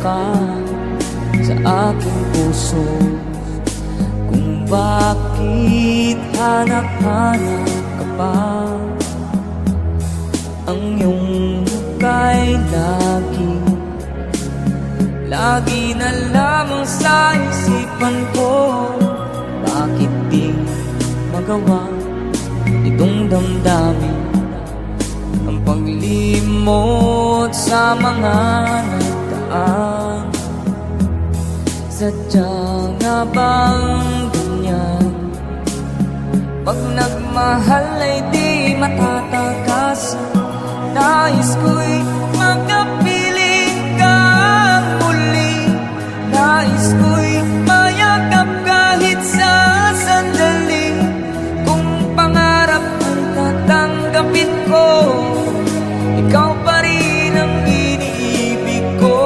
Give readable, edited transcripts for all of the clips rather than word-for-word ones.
ka sa aking puso, kung bakit hanap-hanap ka pa. Ang iyong muka'y lagi na lamang sa isipan ko. Bakit di magawa itong damdamin ang paglimot sa mga nagdaan? Sadya nga bang ganyan? Pag nagmahal ay di matatakasan. Nais ko'y makapiling kang muli. Nais ko'y mayakap kahit sa sandali. Kung pangarap kong tatanggapin ko, ikaw pa rin ang iniibig ko.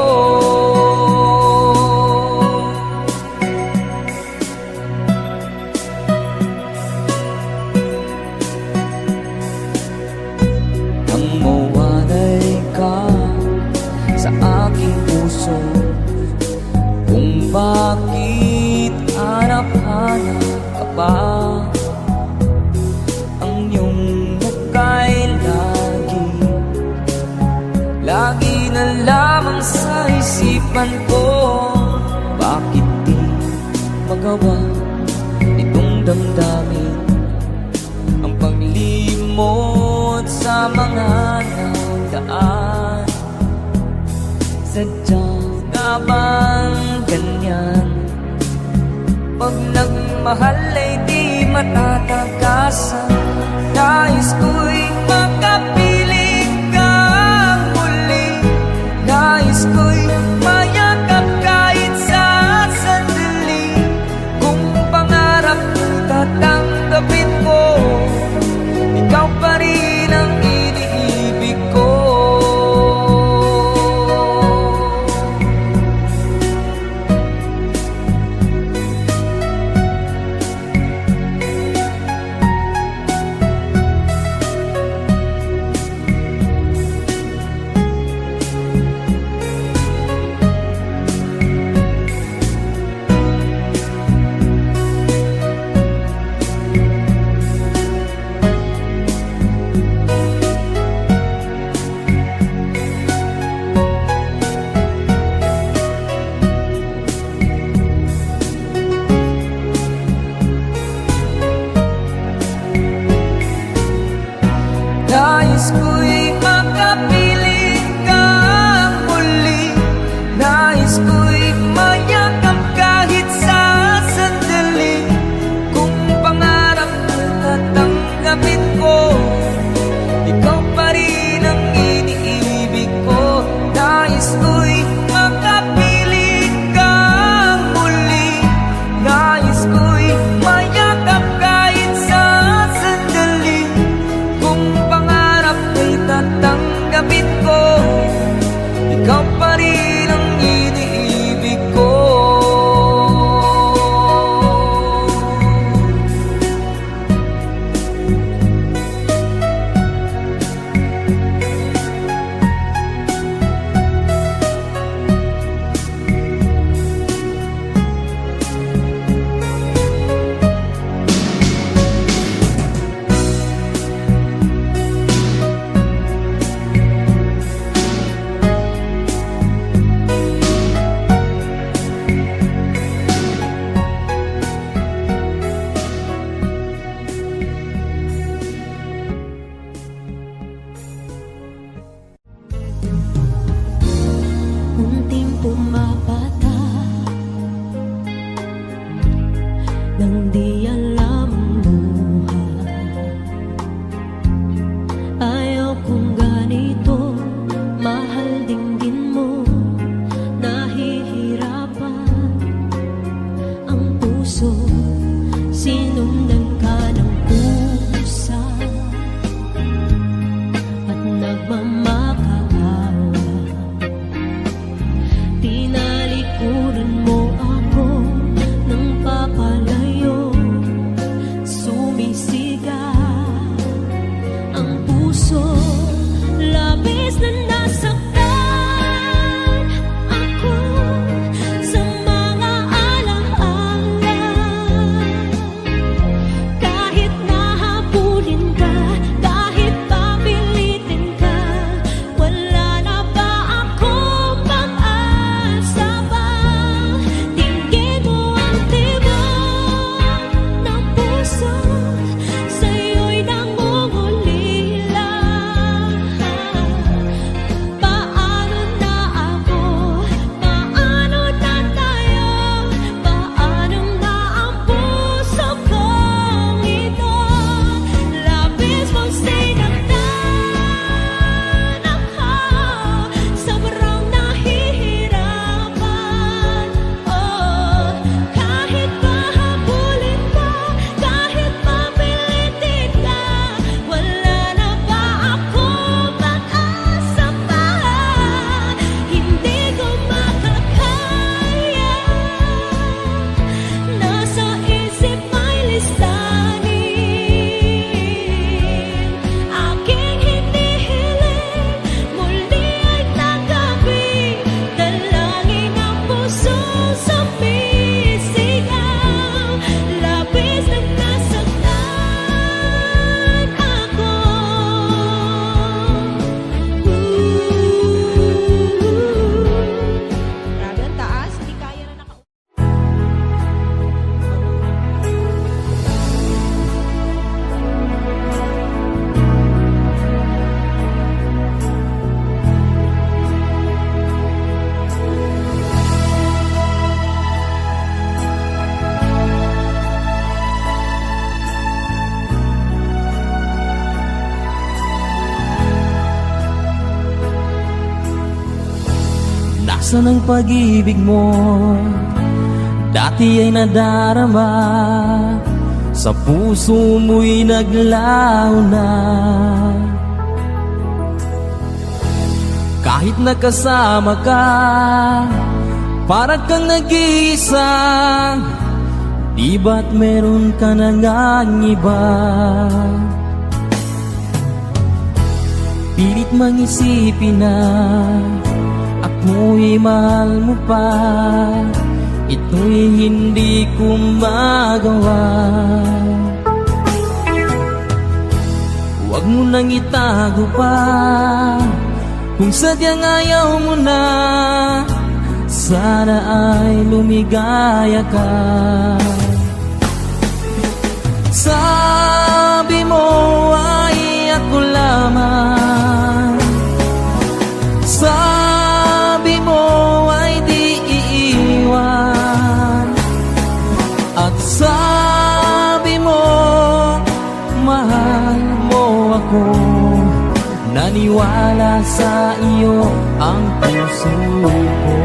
Nang mawalay ka sa aking puso, kung bakit hanap-hanap ka pa. Ang iyong muka'y lagi na lamang sa isipan ko. Bakit di magawa itong damdamin ang paglimot sa mga nagdaan? Sadya nga bang ganyan? Pag nagmahal ay di matatakasan. Nais ko'y makapiling kang muli. Nais ko'y mayakap kahit sa sandali. Kung pangarap ko'y tatanggapin ko, ikaw pa rin ang iniibig ko. Nais ko'y makapiling kang muli. Nais ko'y mayakap kahit sa sandali. Kung pangarap ko'y tatanggapin ko, ikaw pa rin ang iniibig ko. Nais ko'y makapiling kang muli. Nais ko'y mayakap kahit sa sandali. Kung pangarap ko'y tatanggapin Asan ang pag-ibig mo? Dati ay nadarama, sa puso mo'y naglaho na. Kahit nakasama ka, parang kang nag-iisa. Di ba't meron ka na ngang iba? Pilit mang isipin na ako'y mahal mo pa. Ito'y hindi ko magawa. Huwag mo nang itago pa, kung sadyang ayaw mo na. Sana ay lumigaya ka. Sabi mo ay ako lamang, sabi mo ay di iiwan, at sabi mo mahal mo ako. Naniwala sa iyo ang puso ko.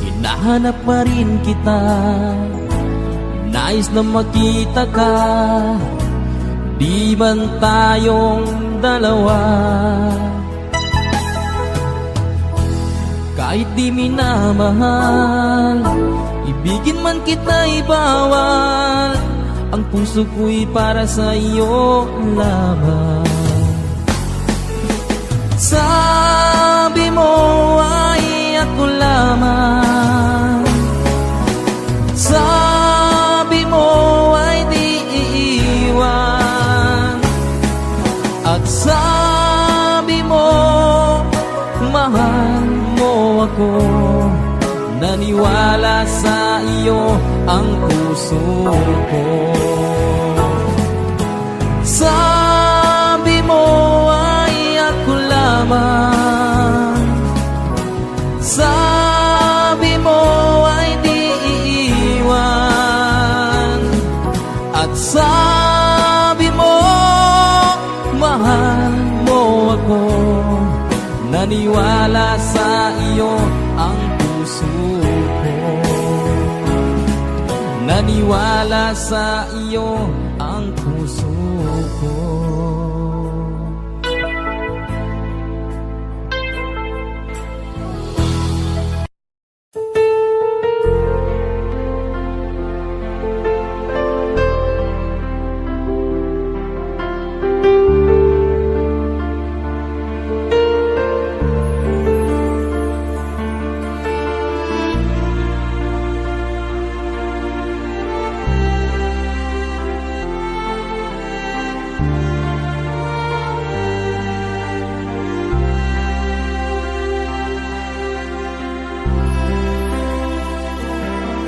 Hinahanap pa rin kita, nais na makita ka. Di man tayong dalawa, kahit di minamahal, ibigin man kita'y bawal. Ang puso ko'y para sa iyo lamang. Sabi mo ay ako lamang, sabi mo ay di iiwan, at sabi mo mahal mo ako. Naniwala sa iyo ang puso ko. Sabi mo ay ako lamang, sabi mo ay di iiwan, at sabi mo mahal mo ako. Naniwala sa iyo ang puso ko. Naniwala sa iyo ang puso ko.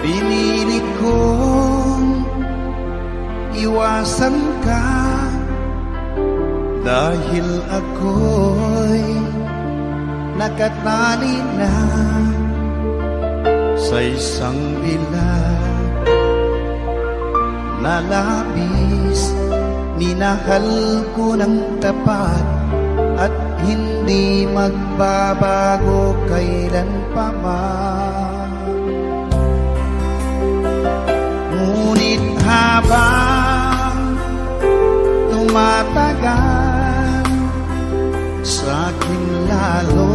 Pinilit kong iwasan ka dahil ako'y nakatali na sa isang bilag na labis. Minahal ko ng tapat at hindi magbabago kailan pa man. Ngunit habang tumatagal, sa'kin lalo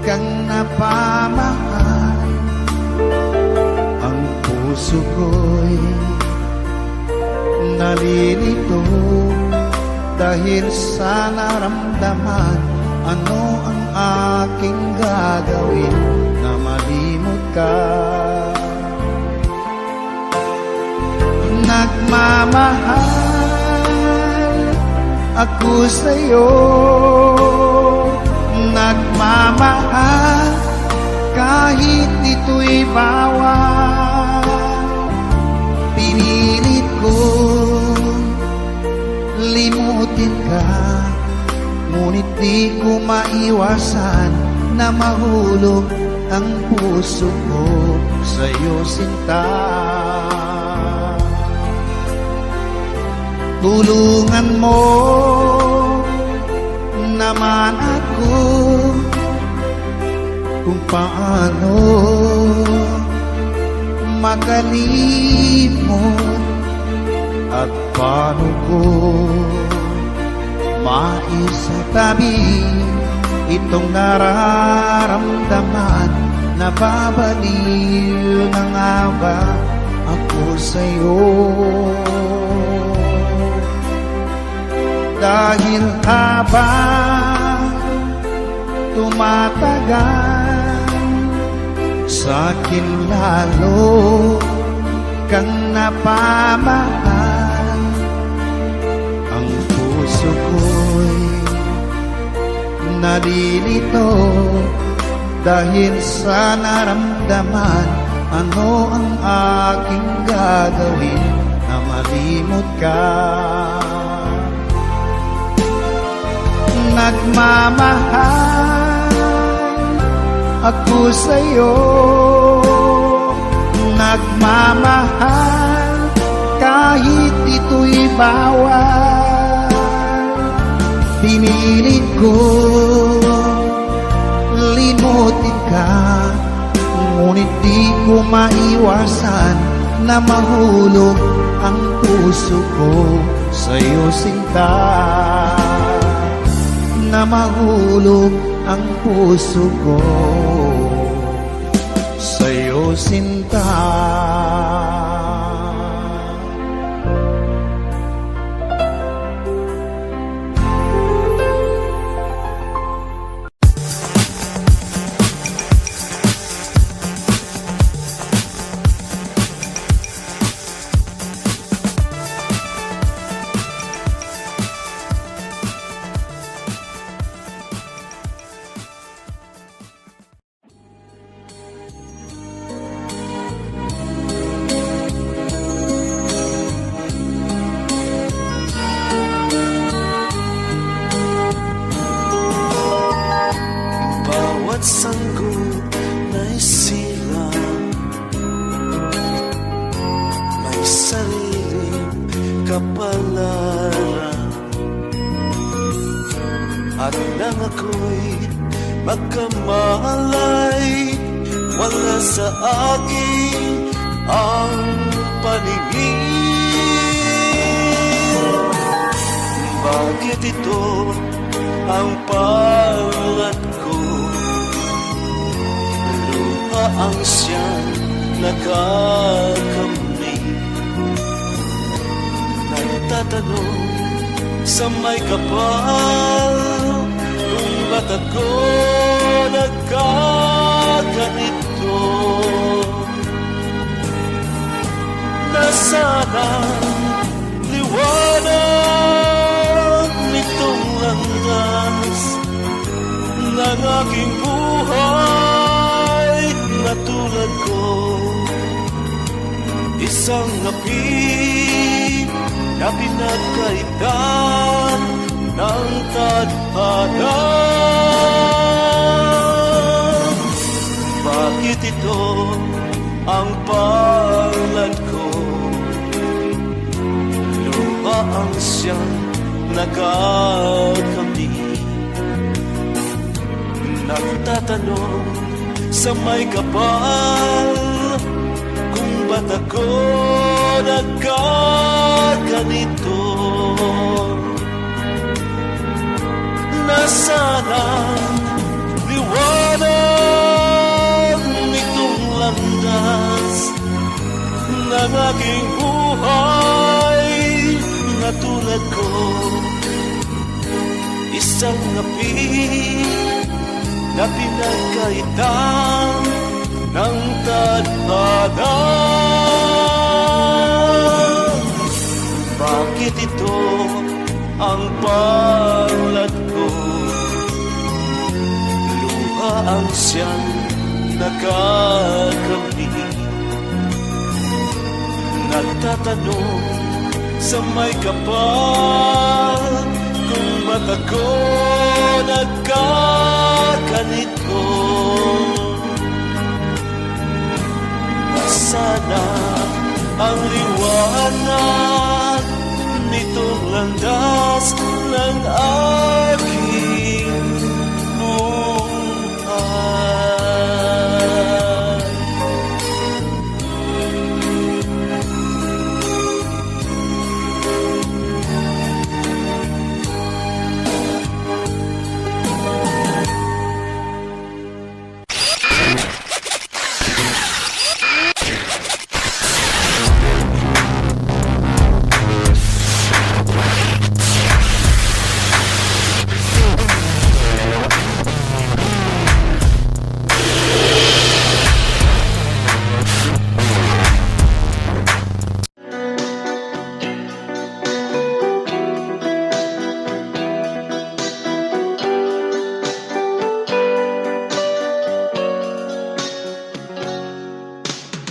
kang napamahal. Ang puso ko'y nalilito dahil sa naramdaman. Ano ang aking gagawin na malimot ka? Nagmamahal ako sa'yo, nagmamahal kahit ito'y bawal. Pinilit ko limutin ka, ngunit di ko maiwasan na mahulog ang puso ko sa'yo, sinta. Tulungan mo naman ako kung paano makalimot at paano ko maisatabi itong nararamdaman. Nababaliw na nga ba ako sa'yo? Dahil habang tumatagal, sa'kin lalo kang napamahal. Ang puso ko'y nalilito dahil sa naramdaman. Ano ang aking gagawin na malimot ka? Nagmamahal ako sa'yo, nagmamahal kahit ito'y bawal. Pinilit ko limutin ka, ngunit di ko maiwasan na mahulog ang puso ko sa'yo, sinta. Na mahulog ang puso ko sa'yo, sinta. Sanggol na'y silang may sariling kapalaran, at nang ako'y magkamalay, wala sa akin ang paningin. Bakit ito ang palad ko? Ang siyang nakakamit, nagtatanong sa may kapal, kung ba't ako nagkaganito? Nasaan ang liwanag nitong landas ng aking buhay? Na tulad ko, isang api na pinagkaitan ng tadhana. Bakit ito ang palad ko? Luha ang siyang nakakamit, nagtatanong sa may kapal, kung ba't ako nagkaganito? Nasaan ang liwanag nitong landas ng aking buhay? Na tulad ko, isang api na pinagkaitan ng tadhana. Bakit ito ang palad ko? Luha ang siyang nakakamit, nagtatanong sa may kapal, kung ba't ako nagkaganito? ito. Sana ang liwanag nitong landas ng aking buhay.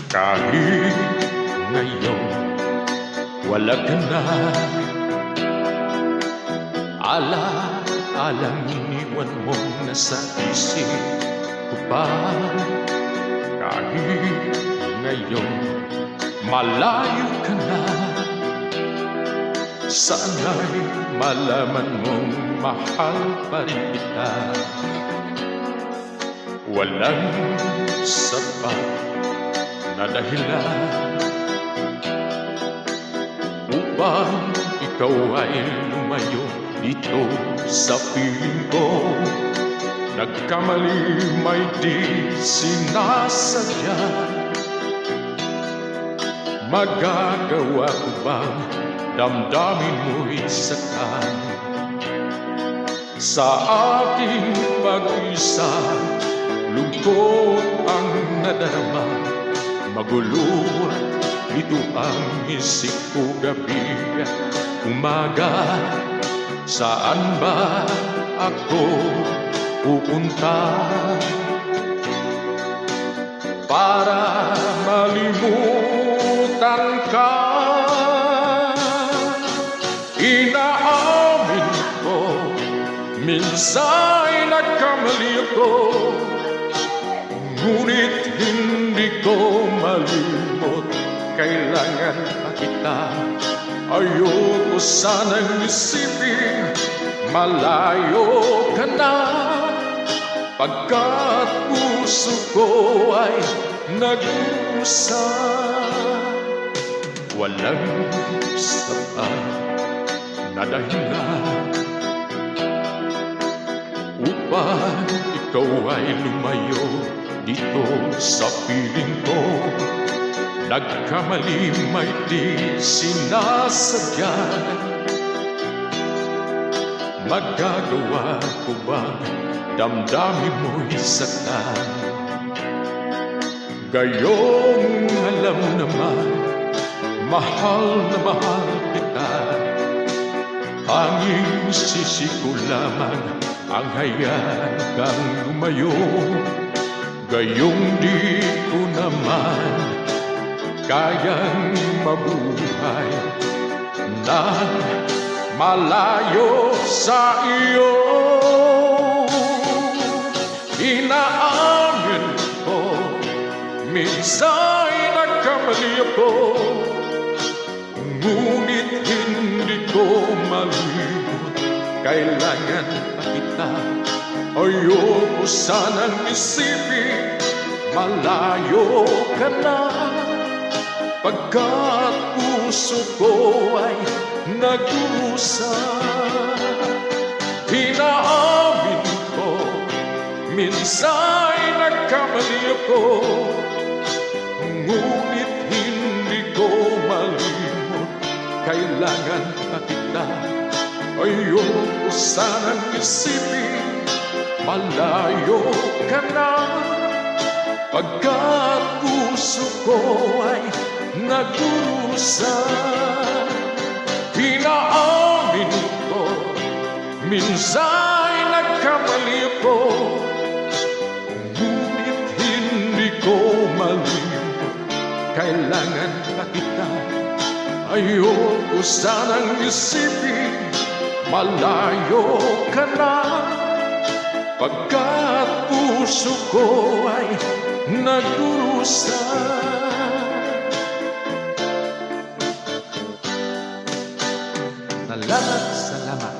Kahit ngayon wala ka na, ala-alang iniwan mo na sa isip ko pa. Kahit ngayon malayo ka na, sana'y malaman mong mahal pa rin kita. Walang sapat na dahilan upang ikaw ay lumayo dito sa piling ko. Nagkamali may di sinasadya. Magagawa ko bang damdamin mo'y sakan sa aking pag-isa? Lungkot ang nadarama, magulo ito ang isip ko gabi at umaga. Saan ba ako pupunta para malimutan ka? Inaamin ko, minsan nagkamali ako, ngunit hindi ko malimot. Kailangan pa kita. Ayoko sanang isipin malayo ka na, pagkat puso ko ay nag-usap. Walang sapat na dahilan upang ikaw ay lumayo dito sa piling ko. Nagkamali may di sinasadya. Magagawa ko bang damdamin mo'y saktan? Gayong alam naman, mahal na mahal kita. Hanging sisi ko lamang ang hayaan kang lumayo. Gayong di ko naman kayang mabuhay nang malayo sa iyo. Inaamin ko, minsan nagkamali ako, ngunit hindi ko malimot. Kailangan pa kita. Ayoko sanang isipin malayo ka na, pagkat puso ko ay nag-usap. Inaamin ko, minsan nagkamali ako, ngunit hindi ko malimot. Kailangan pa kita. Ayoko sanang isipin malayo ka na, pagkat puso ko ay nag-usap. Inaamin ko, minsan nagkamali ako, ngunit hindi ko malimot. Kailangan pa kita. Ayoko sanang isipin malayo ka na, pagkat puso ko ay nagdurusa. Salamat, salamat.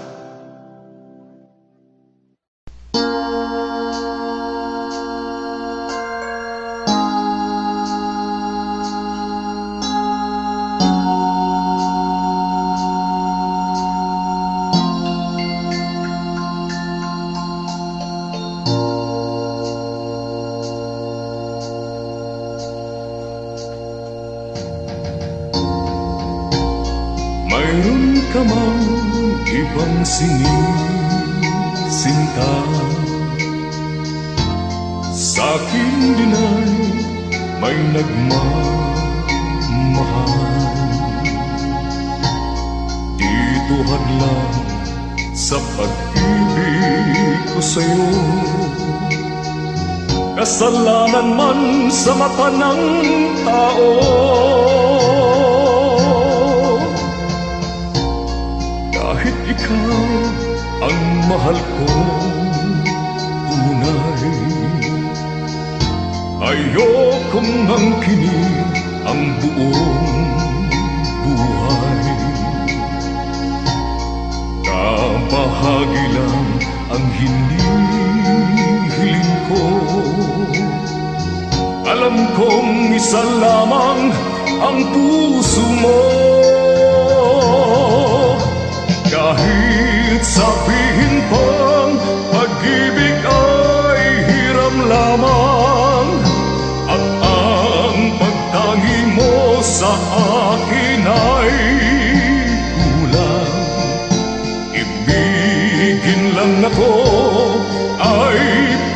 Mayroon ka mang ibang sinisinta, sa'kin din ay may nagmamahal. Dito hadlang sa pag-ibig ko sa'yo, kasalanan man sa mata ng tao. Kahit ikaw ang mahal ko tunay, ayokong angkinin ang buong buhay. Kabahagi lang ang hinihiling ko, alam kong isa lamang ang puso mo. Kahit sabihin pang pag-ibig ay hiram lamang, at ang pagtangi mo sa akin ay kulang. Ibigin lang ako ay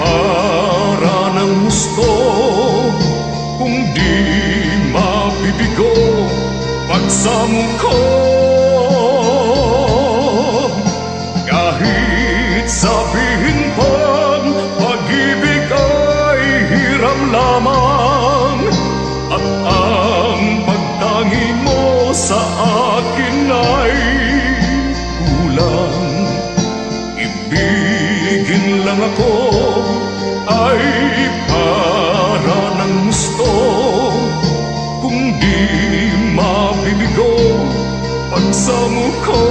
para ng gusto, kung di mabibigo pagsamo ko. Kahit sabihin pang pag-ibig ay hiram lamang, at ang pagtangi mo sa akin ay kulang. Ibigin lang ako ay para ng gusto, kung di mabibigo pagsamo ko.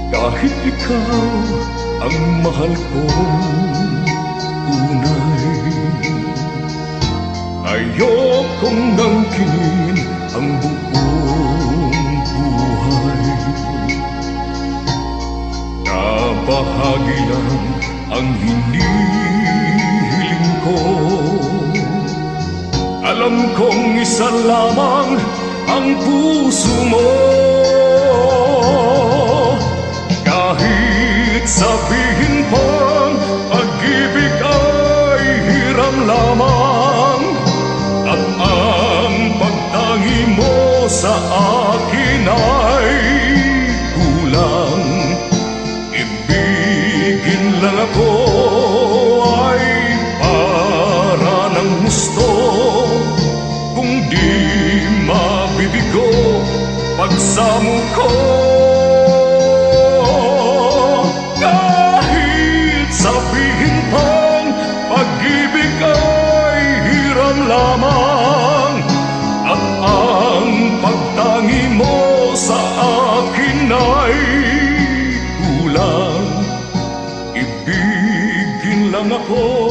Kahit ikaw ang mahal kong tunay, ayokong angkinin ang buong buhay. Kabahagi lang ang hinihiling ko, alam kong isa lamang ang puso mo. Kahit sabihin pang pag-ibig ay hiram lamang, at ang pagtangi mo sa akin ay kulang. Ibigin lang ako ay para ng gusto, kung di mabibigo pagsamo ko. Sabihin pang pag-ibig ay hiram lamang, at ang pagtangi mo sa akin ay kulang. Ibigin lang ako.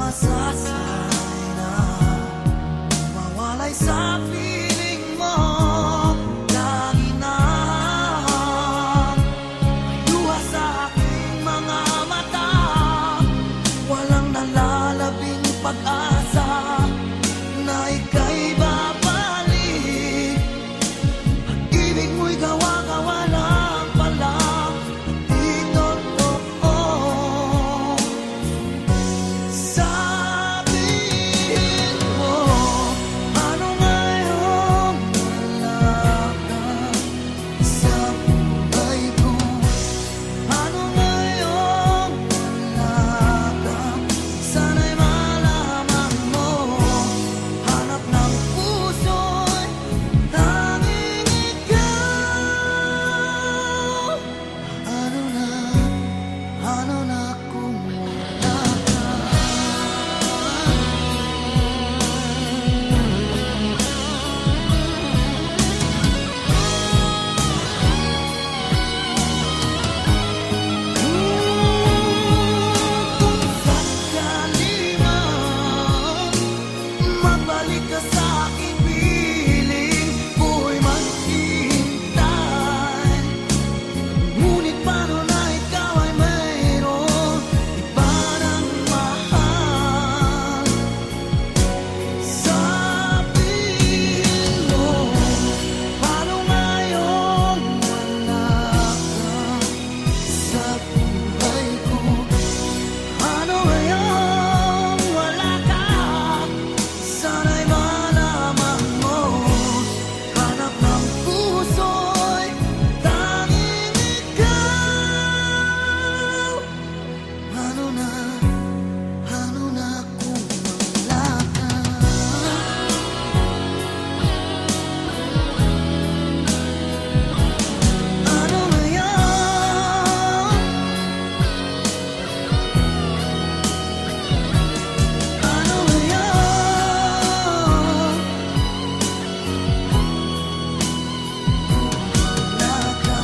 masasay na mawalay sa piling mo. Lagi na may luha sa aking mga mata, walang nalalabing pag-asa na ika'y babalik. Pag-ibig mo'y gawa-gawa lang pala, di totoo. Sabihin mo, ano ngayong wala ka sa buhay ko? Ano ngayong wala ka? Sana'y malaman mo, hanap ng puso'y tanging ikaw. Ano na kung wala ka? Kung sakali man mabalik ka sa aking piling, ko'y maghihintay. Ngunit paano na ikaw ay mayroon iba ng mahal? Sabihin mo, paano ngayong wala ka sa buhay ko? Ano ngayong wala ka? Sana'y malaman mo, hanap ng puso'y tanging ikaw. Ano na kung wala ka? Ano ngayon? Ano ngayon? Wala ka.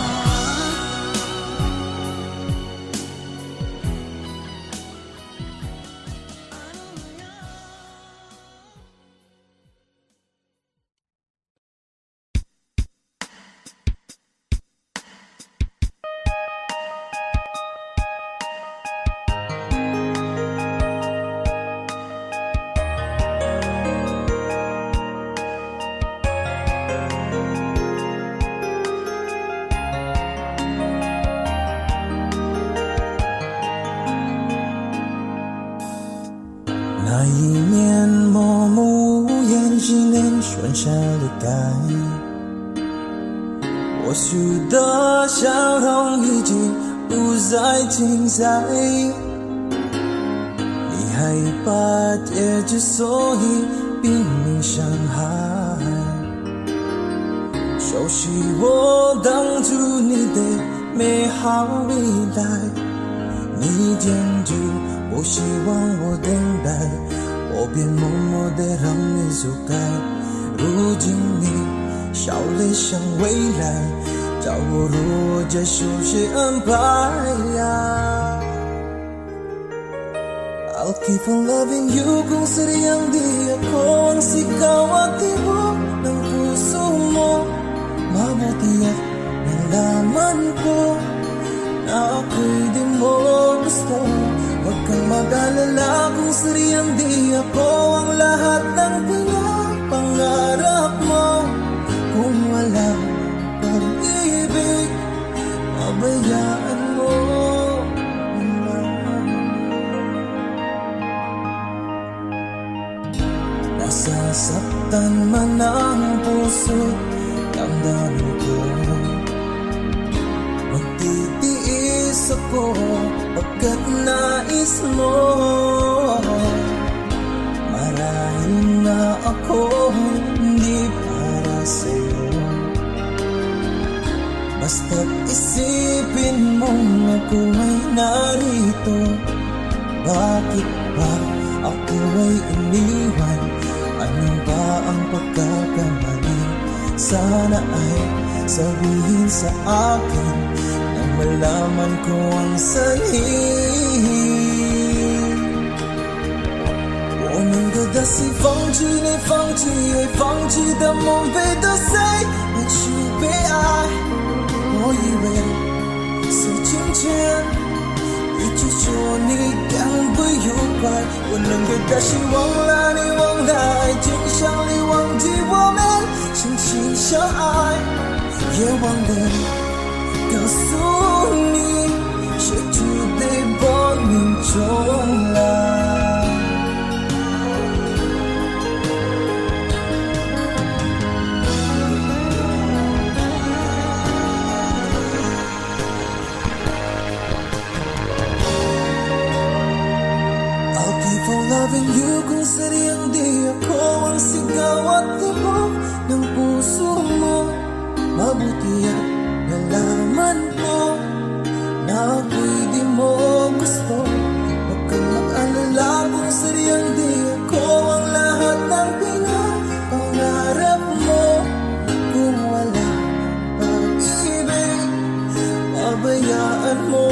那一年默默无言，几年喧嚣离开，或许的笑容已经不再精彩。你害怕结局，所以拼命伤害。熟悉我当初你的美好未来，你坚决不希望我等待，我便默默地让你走开。如今你笑脸向未来，叫我如何接受谁安排呀？I'll keep on loving you kung sadyang di ako ang sigaw at tibok ng puso mo. Mabuti at nalaman ko na ako'y di mo gusto. Huwag kang mag-alala kung sadyang di ako ang lahat ng pinapangarap mo. Kung wala pag-ibig, pabayaan mo. Nasasaktan man ang puso, damdamin ko. Magtitiis ako pagkat nais mo. Marahil na ako hindi para sa'yo. Basta't isipin mong ako ay narito. Bakit ba ako ay iniwan? Ano ba ang pagkakamali? Sana ay sabihin sa akin nang malaman ko ang sanhi. 能够的是放弃你，放弃也放弃的梦被的谁能去被爱？我以为是金钱，一直说你敢不愉快，我能够的是忘了你，忘了爱情，想你忘记我们相亲相爱，也忘了告诉你，谁就得搏命重来。Loving you kung sadyang di ako ang sigaw at tibok ng puso mo. Mabuti at nalaman ko na ako'y di mo gusto. Huwag kang mag-alala kung sadyang di ako ang lahat ng pinapangarap mo. Kung wala pag-ibig, pabayaan mo.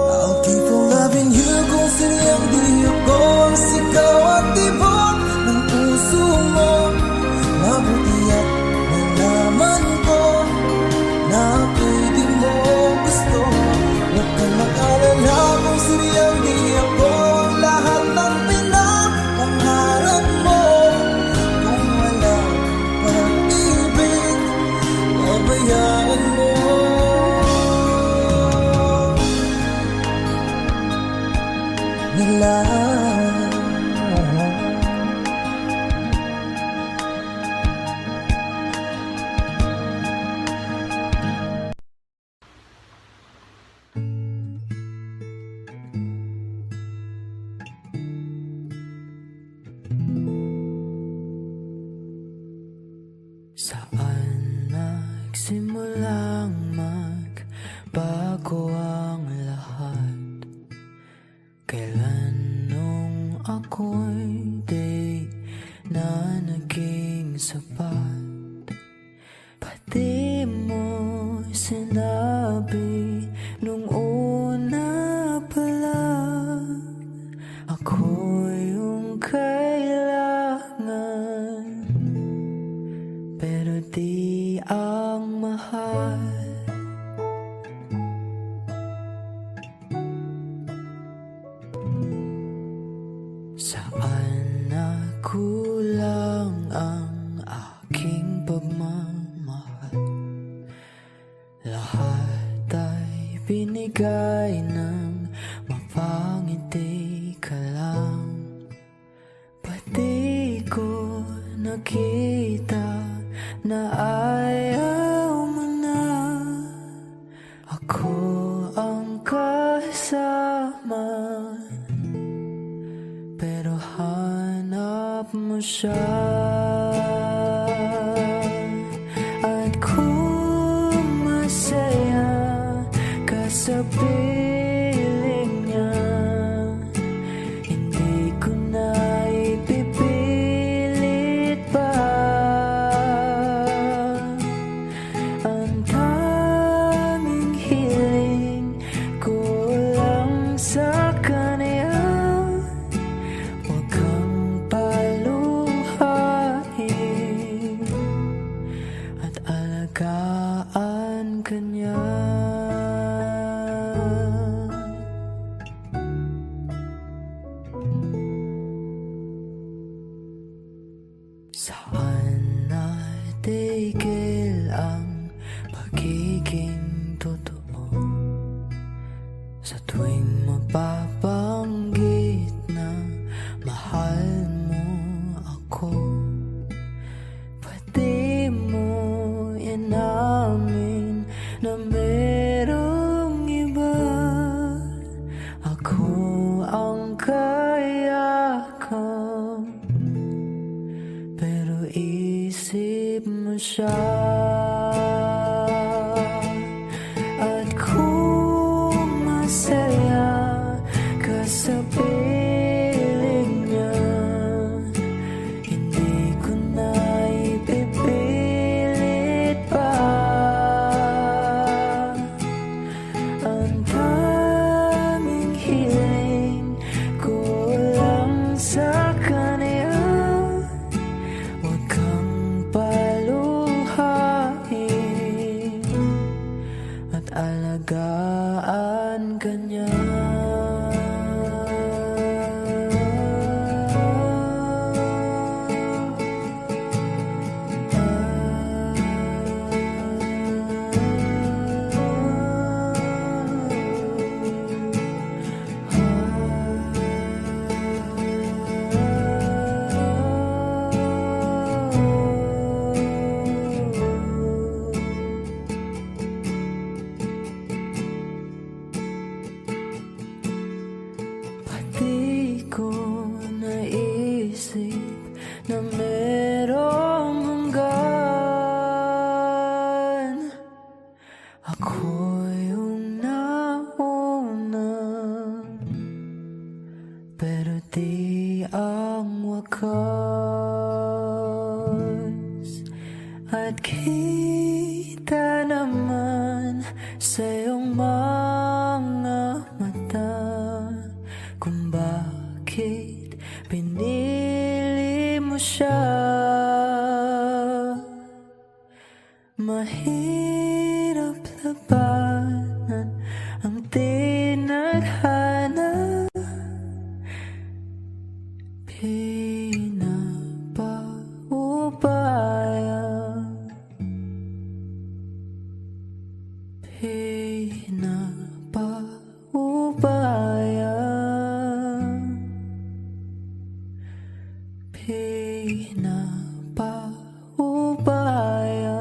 I'll keep on loving you kung sadyang di ako ang sigaw at tibok ng puso mo. Mabuti at nalaman ko na ako'y di mo gusto. Huwag kang mag-alala kung sadyang di ako ang lahat ng pinapangarap mo. Kung wala pag-ibig, pabayaan mo. Nila Saan nagsimulang magbago ang lahat? Kailan nung ako'y di na naging sapat? Pati mo sinabi nung una pa lang, ako yung kailangan, pero di ang mahal. Saan nakulang ang aking pagmamahal? Lahat ay binigay ng mapangiti ka lang. Pati ko nakita na ayaw mo na. Ako ang kasama, pero hanap mo siya. At kung masaya ka sa piling niya, hindi ko na ipipilit pa. Ang tanging hiling ko lang sa kanya, huwag kang paluhain at alagaan ka niya. Saan natigil ang pagiging totoo? Sa tuwing mapabanggit na mahal mo ako, pati mo inamin na merong iba. Ako ang kayakap, pero isip mo siya. At kung masaya ka sa piling niya, hindi ko na ipipilit pa. Ang tanging hiling ko lang sa ang wakas. At kita naman sa iyong mga mata kung bakit pinili mo siya. Mahirap labanan ang tinadhana, pinapaubaya, pinapaubaya, pinapaubaya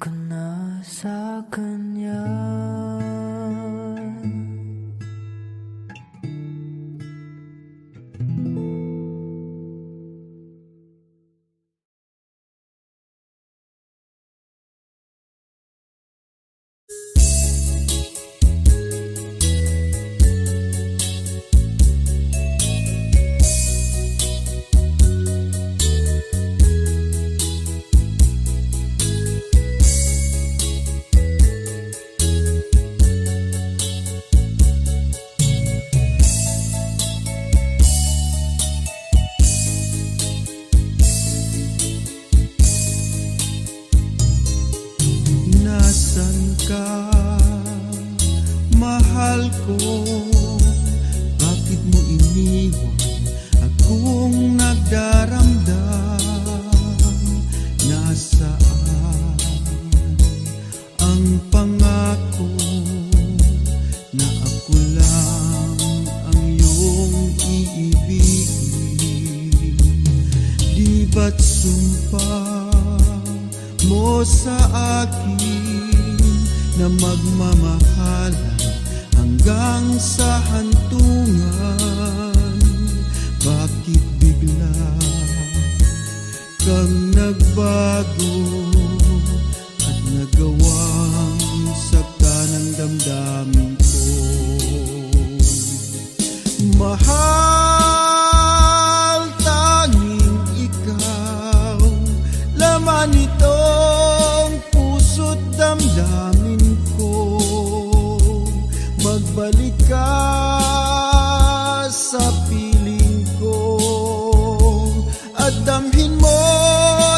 ko na sa kanya. Nasaan ka, mahal ko? Bakit mo iniwan akong nagdaramdam? Nasaan ang pangako na ako lang ang iyong iibigin? Di ba't sumpa mo sa akin na magmamahalan hanggang sa hantungan? Bakit bigla kang nagbago at nagawang sakta ng damdamin ko? Mahal, tanging ikaw laman itong puso't damdamin ko. Magbalik ka sa piling ko at damhin mo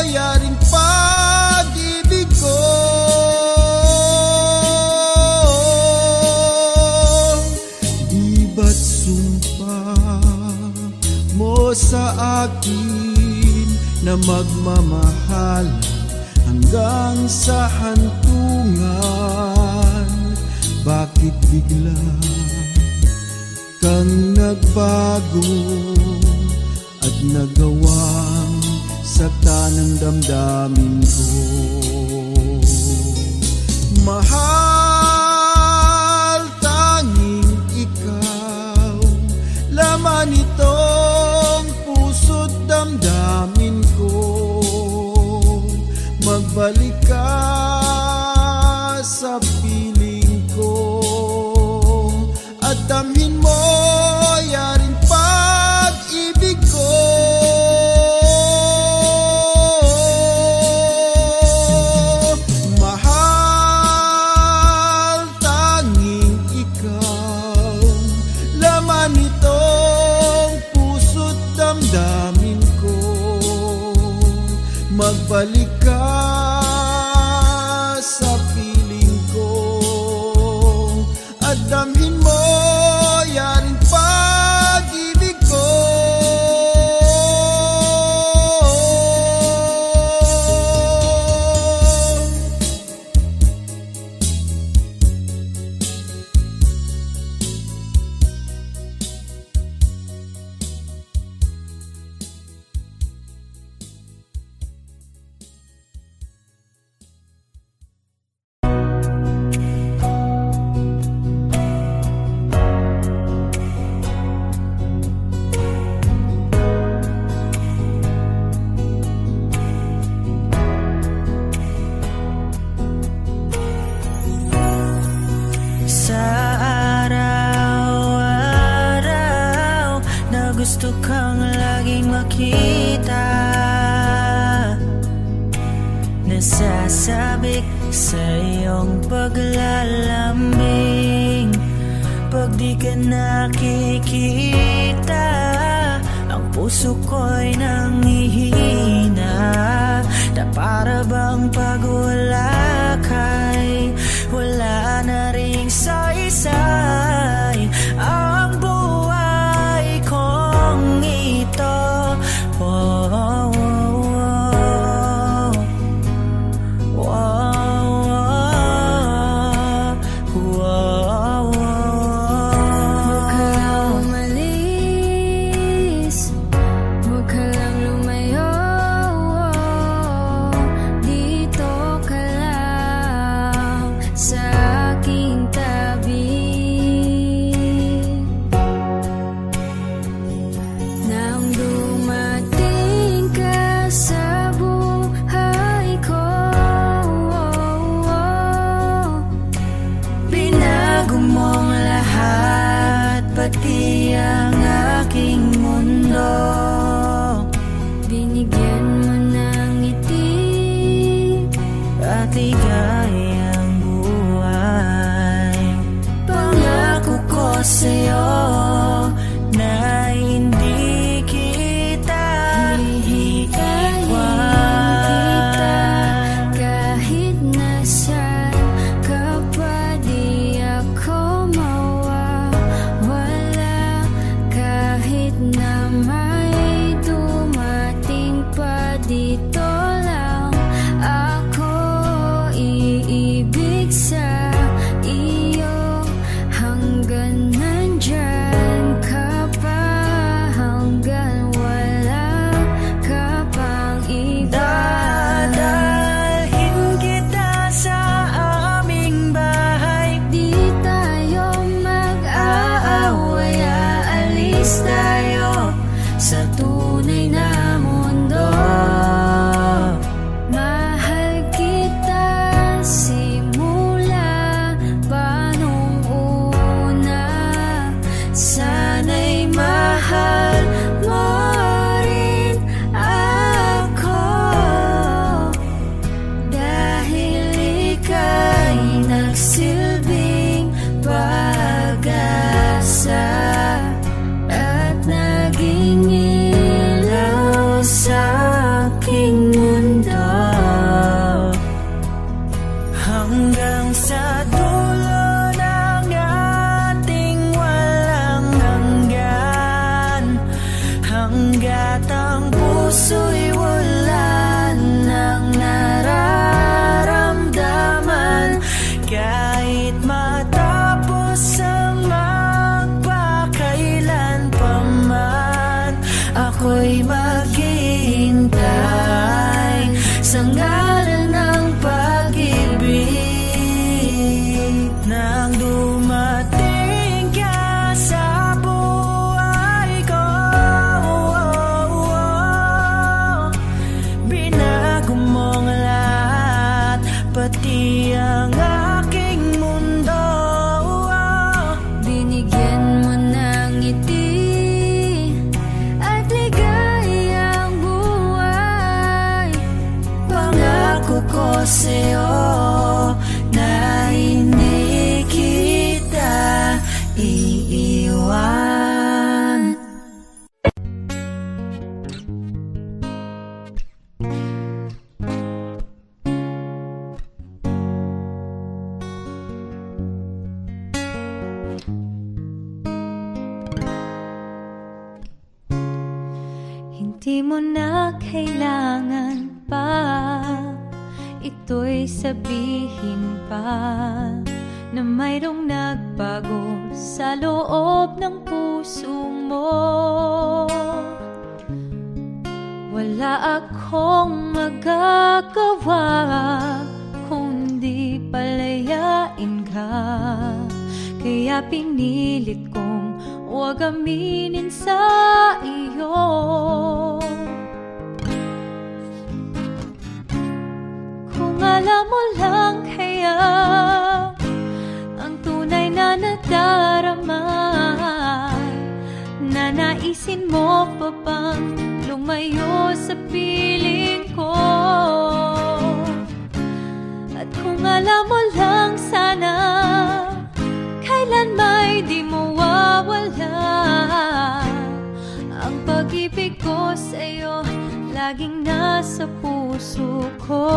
yaring pag-ibig ko. Di ba't sumpa mo sa akin na magmamahal hanggang sa hantungan? Bakit bigla kang nagbago at nagawang sakta ng damdamin ko? Mahal, tanging ikaw laman itong puso't damdamin ko. Magbalik ka sa piling ko at damhin mo yaring pag-ibig ko. Mahal, tanging ikaw laman itong puso't damdamin ko. Magbalik ka sa piling ko at damhin mo yaring pag-ibig ko. gusto kang laging makita. Nasasabik sa iyong paglalambing. Pag di ka nakikita, ang puso ko'y nanghihina. Na para bang pag wala ka'y wala na ring saysay ang buhay kong ito. Oh, pati ang aking mundo. Binigyan mo ng ngiti at ligayang buhay. Pangako ko sa'yo na hindi kita iiwan. Kahit nasaan ka pa, di ako na may dumating pa dito lang ako iibig sa iyo hanggang nandyan ka pa, hanggang wala ka pang iba. Dadalhin kita sa aming bahay, di tayo mag-aaway, aalis tayo sa tunay na mundo. Mahal kita simula pa nung una. Sana'y mahal mo rin ako, dahil ika'y nagsilbing pag-asa at naging ilaw sa aking mundo. Hanggang sa dulo ng ating walang hanggan, hanggat ang puso'y wala nang nararamdaman. Kahit matapos ang magpakailan pa man, ako'y maghihintay sa ngalan ng pag-ibig. Nang dumating ka sa buhay ko, binago mong lahat, pati ang aking mundo. Binigyan mo ng ngiti at ligayang buhay. Pangako ko sa'yo na hindi kita iiwan. Hindi mo na kailangan pa ito'y sabihin pa, na mayroong nagbago sa loob ng puso mo. Wala akong magagawa kundi palayain ka, kaya pinilit kong huwag aminin sa iyo. Kung alam mo lang kaya ang tunay na nadarama, na Nanaisin mo pa bang lumayo sa piling ko? At kung alam mo lang sana, kailan may di mawawala ang pag-ibig ko sa'yo, laging nasa puso ko.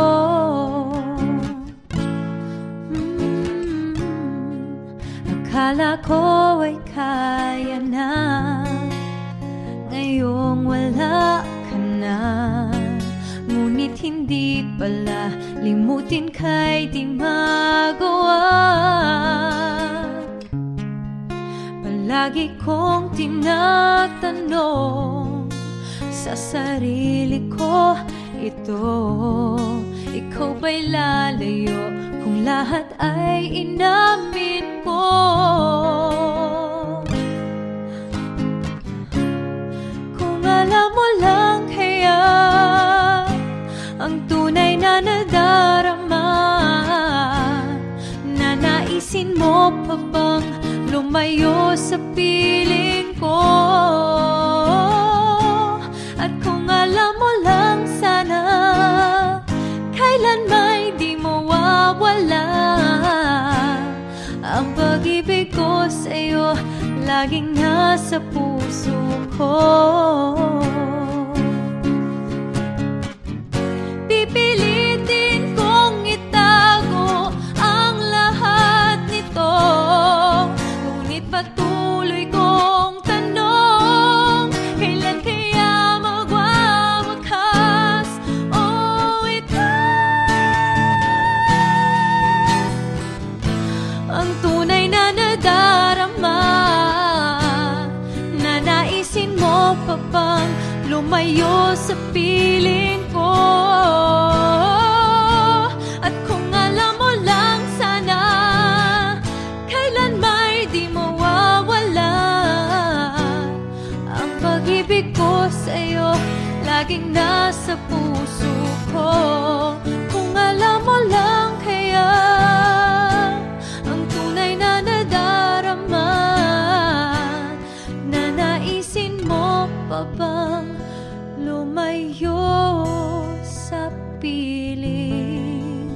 Akala ko ay kaya na, ngayong wala ka na. Ngunit hindi pala, limutin ka'y di magawa. Palagi kong tinatanong sa sarili ko ito, ikaw ba'y lalayo kung lahat ay inamin ko? Kung alam mo lang kaya ang tunay na nadarama, nanaisin mo pa bang lumayo sa piling ko? At kung alam mo lang sana, kailan may di mawawala ang pag-ibig ko sa'yo, laging nasa puso ko. Pipilitin kong itago ang lahat nito, ngunit patuloy kong tanong, kailan kaya magwawakas? Oh, ang tunay na nadarama, nanaisin mo pa bang lumayo sa piling ko? At kung alam mo lang sana, kailan may di mawawala ang pag-ibig ko sa'yo, laging nasa puso ko. Kung alam mo lang kaya ang tunay na nadarama, nanaisin mo pa bang lumayo sa piling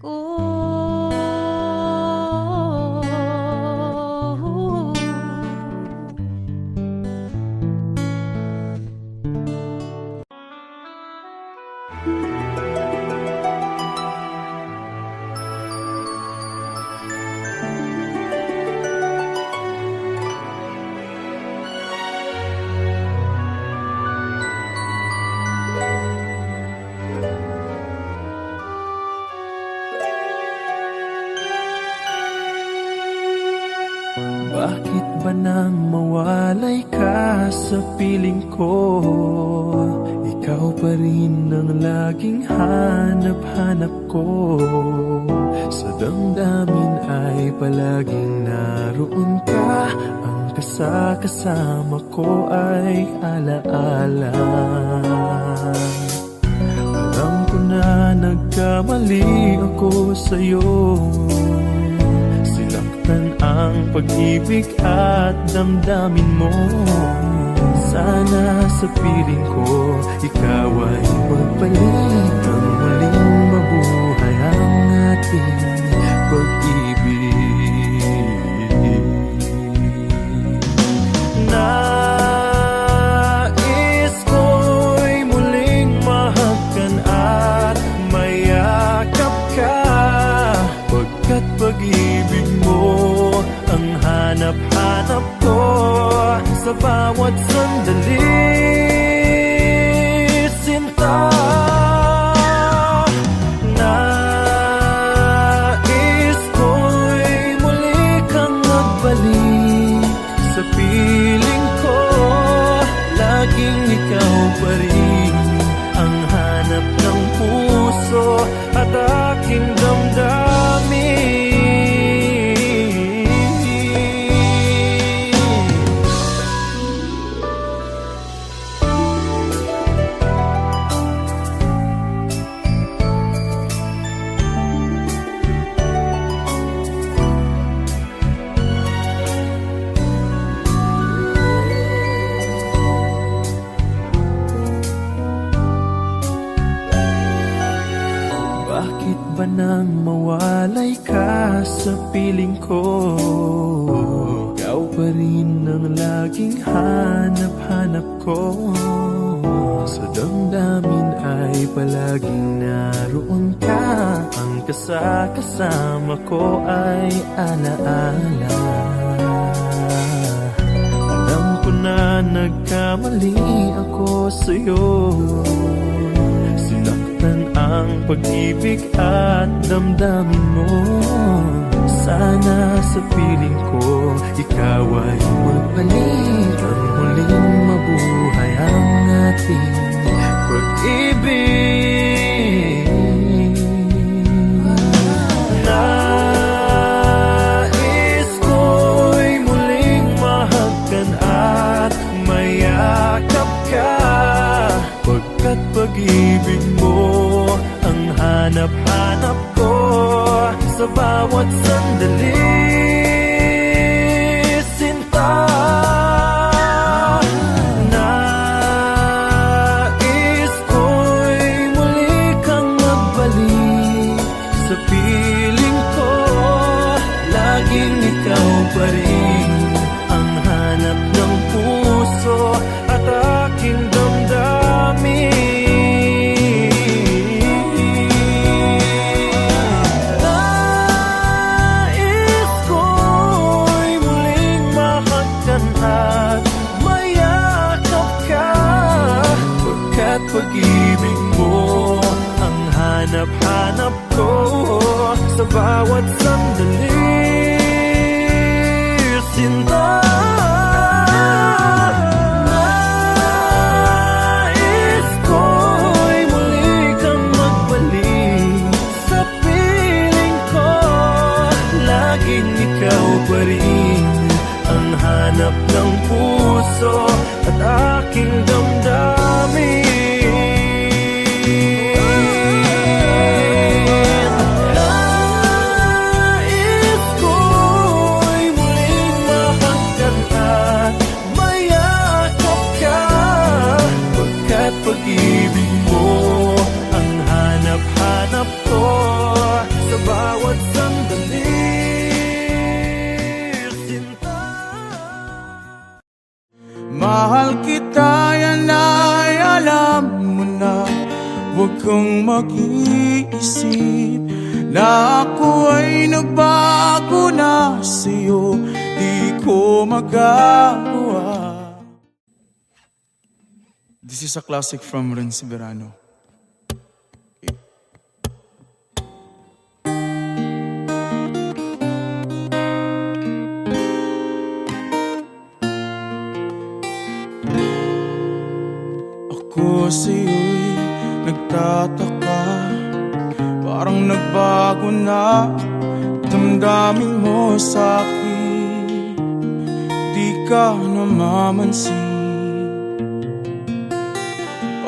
ko? Bakit ba nang mawalay ka sa piling ko? Ikaw pa rin ang laging hanap-hanap ko. Sa damdamin ay palaging naroon ka. Ang kasama ko ay alaala. Alam ko na nagkamali ako sa'yo. Ang pag-ibig at damdamin mo, sana sa piling ko ikaw ay magbalik. Ang muling mabuhay ang ating pag-ibig. Nais ko'y muling mahagkan at mayakap ka, pagkat pag-ibig mo ang hanap-hanap ko sa bawat sandali, sinta. Nais ko'y muli kang magbalik sa piling ko, laging ikaw pa rin ang hanap ng puso at aking damdamin. nang mawalay ka sa piling ko. Ikaw pa rin ang laging hanap-hanap ko. Sa damdamin ay palaging naroon ka. Ang kasama ko ay alaala. Alam ko na nagkamali ako sa'yo. Sinaktan ang pag-ibig at damdamin mo. Sana sa piling ko ikaw ay magbalik. Ang huling mabuhay ang ating pag-ibig. Nais ko'y muling mahagkan at mayakap ka. Pagkat pag-ibig mo ang hanap-hanap ko sa bawat sandali. Sinta, nais ko'y muli kang magbalik sa piling ko. Laging ikaw pa rin ang hanap ng puso at aking damdamin. Pag-ibig mo ang hanap-hanap ko sa bawat sandali. Sinta, nais ko'y muli kang magbalik sa piling ko. Laging ikaw pa rin ang hanap ng puso at aking damdamin. Pag-ibig mo ang hanap-hanap ko sa bawat sandali. Sinta, mahal kita, yan ay alam mo na. Huwag kang mag-iisip na ako ay nagbago na sa'yo. Di ko magagawa. This is a classic from Ren Siberano. Ako sa'yo'y nagtataka, parang nagbago na damdamin mo sa'kin. Di ka namamansin.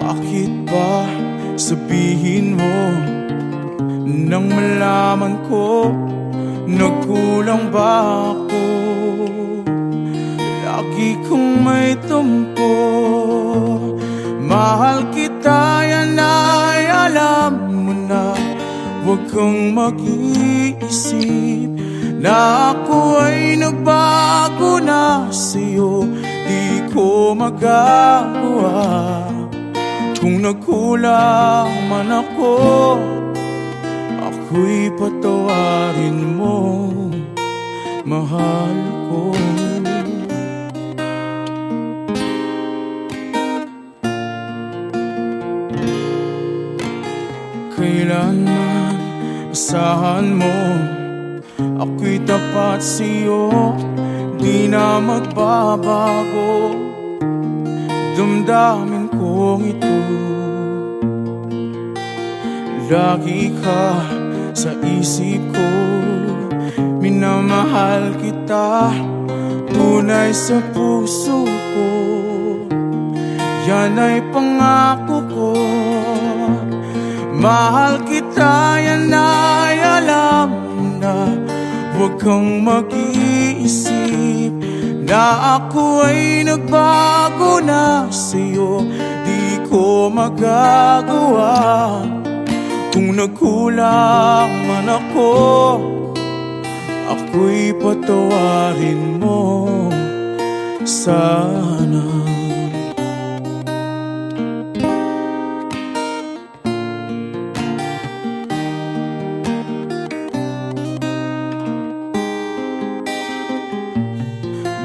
Bakit ba sabihin mo nang malaman ko nagkulang ba ako? Lagi kong may tumpo. Mahal kita, yan ay alam mo na. Huwag kang mag-iisip na ako ay nagbago na sa'yo. Di ko magagawa. Kung nagkulang man ako, ako'y patawarin mo, mahal ko. Kailanman asahan mo, ako'y tapat sa'yo, di na magbabago. Damdamin kong ito, lagi ka sa isip ko. Minamahal kita, tunay sa puso ko. Yan ay pangako ko. Mahal kita, yan ay alam na. Huwag kang mag-iisip na ako ay nagbago na sa'yo. Di ko magagawa. Kung nagkulang man ako, ako'y patawarin mo sana.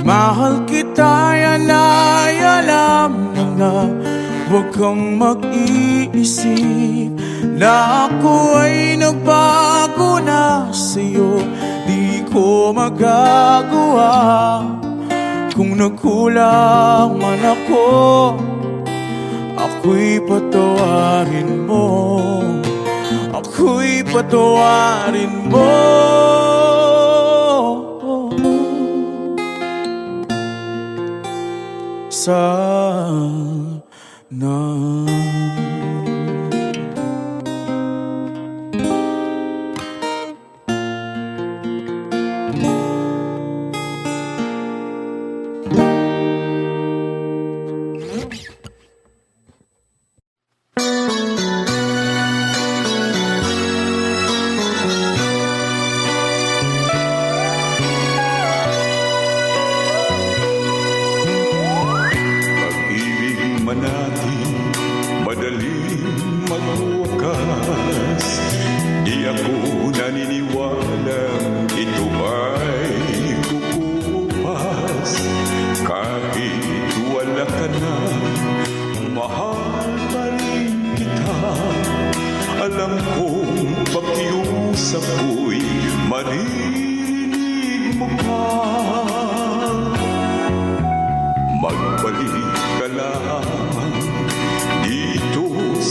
Mahal kita, yan ay alam mo na. Huwag kang mag-iisip na ako ay nagbago na sa'yo. Di ko magagawa. Kung nagkulang man ako, ako'y patawarin mo. Ako'y patawarin mo. Sana.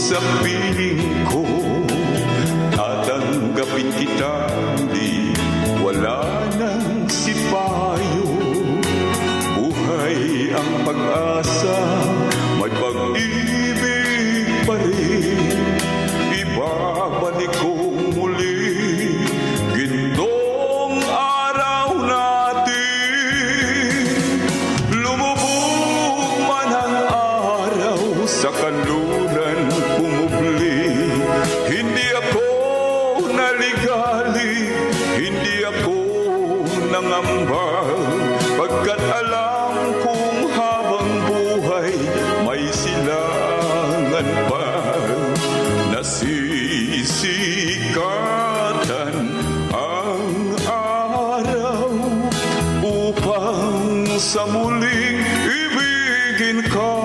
Sa piling ko, tatanggapin kita muli. Wala nang sipayo. Buhay ang pag-asa, may pag-ibig pa rin. Ibabalik ko muli gintong araw natin. Lumubog man ang araw sa kanluran, hindi ako naligali, hindi ako nangamba, pagkat alam kong habang buhay may silangan pa. Nasisikatan ang araw upang sa muling ibigin ka.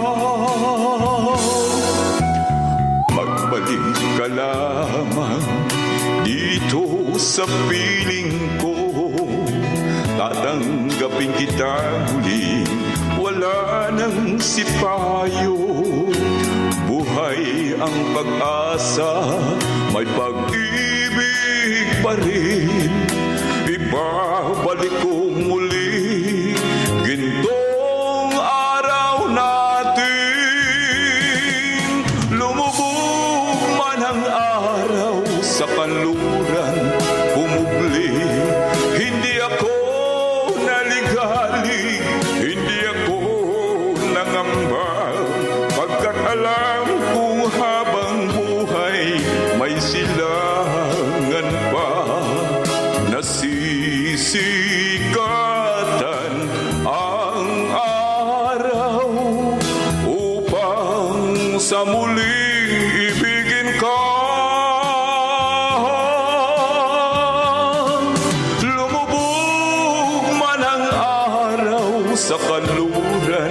Sa kanluran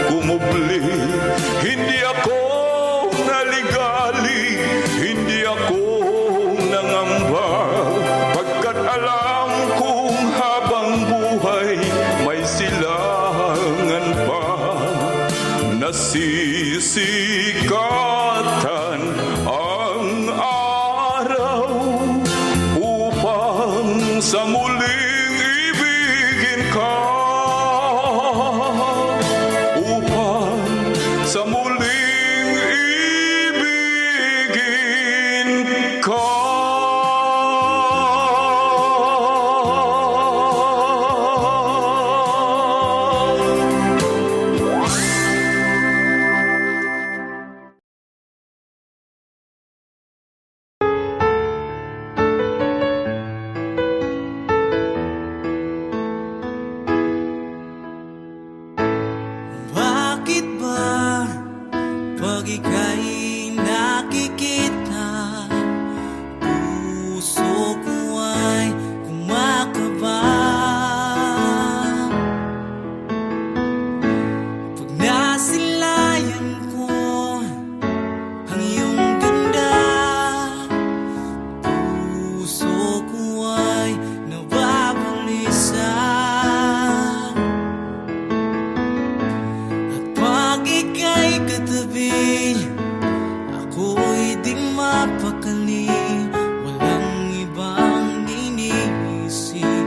kumubli, hindi ako naligali, hindi ako nangamba, pagkat alam kong habang buhay may silangan pa. Nasisikatan ang araw upang sa muling ibigin ka. Sa muling ibigin ka. ika'y nakikita, puso ko ay kumakaba. Pag nasilayan ko ang iyong ganda, puso ko ay nababalisa. At pag ika'y katabi, ako'y di mapakali. Walang ibang iniisip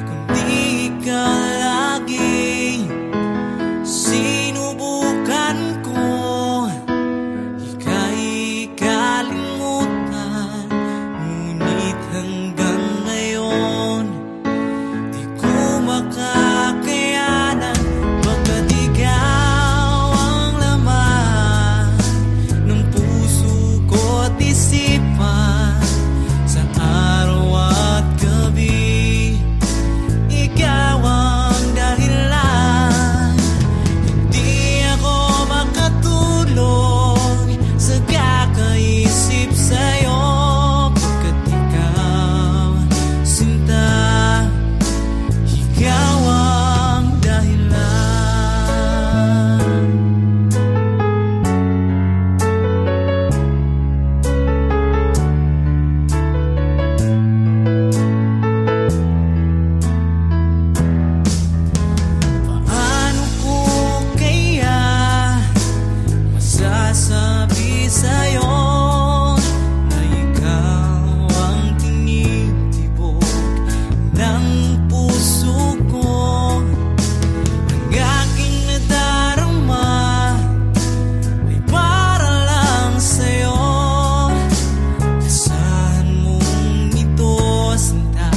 kundi ikaw lagi. Sinubukan ko ika'y kalimutan, ngunit hanggang ngayon di ko makakayanan. Pagkat ikaw ang laman ng puso ko't isipan, sa araw at gabi ikaw ang dahilan. Hindi ako makatulog sa kakaisip sa'yo, pagkat ikaw, sinta, ikaw ang dahilan. Paano ko kaya masasabi sa'yo na ikaw ang tinitibok ng puso ko? Ang aking nadarama ay para lang sa'yo. Asahan mong ito, sinta,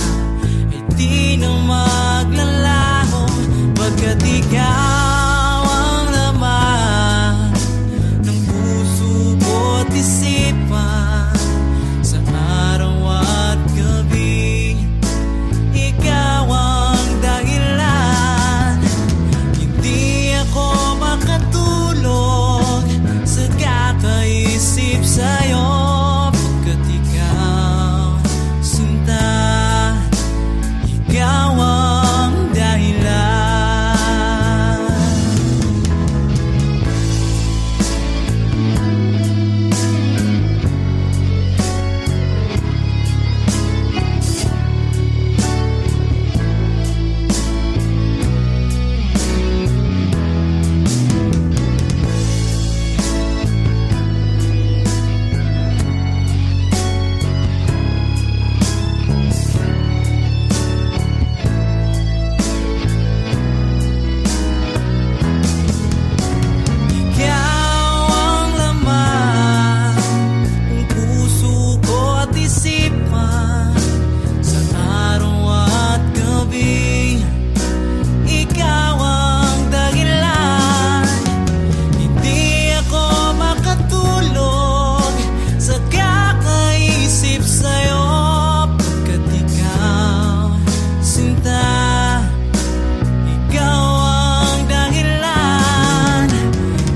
ay di na maglalaho, pagkat ikaw ang laman ng puso ko't isipan, sa araw at gabi ikaw ang dahilan. Hindi ako makatulog sa kakaisip sa'yo, pagkat ikaw, sinta, ikaw ang dahilan. Ikaw ang laman ng puso ko't isipan, sa araw at gabi ikaw ang dahilan. Hindi ako makatulog sa kakaisip sa'yo, pagkat ikaw, sinta, ikaw ang dahilan.